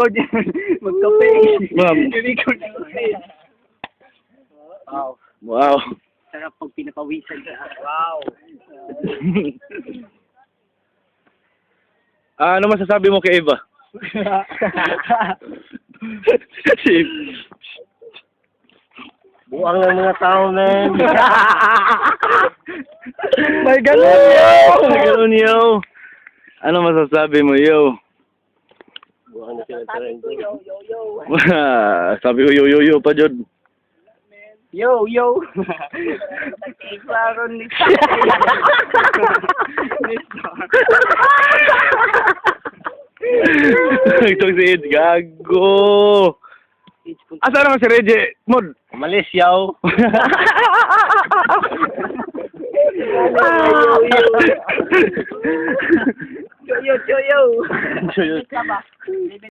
I-record yan. Magkape. Ma'am. I-record yan. Wow. Wow. Sarap pag pinapawisan ka. Wow. Ano masasabi mo kay Eva? Buang ng mga tao, man. May ganun, yo! May ganun, yo! Ano masasabi mo, yo? Buang na sila talaga. Sabi ko, yo pa, Jod. Yo, yo. Iklaron ni Itong si Ed, gago. Asa naman si Reggie? Mod. Umalis, yaw. Yo, yo, yo, yo. Yo, yo.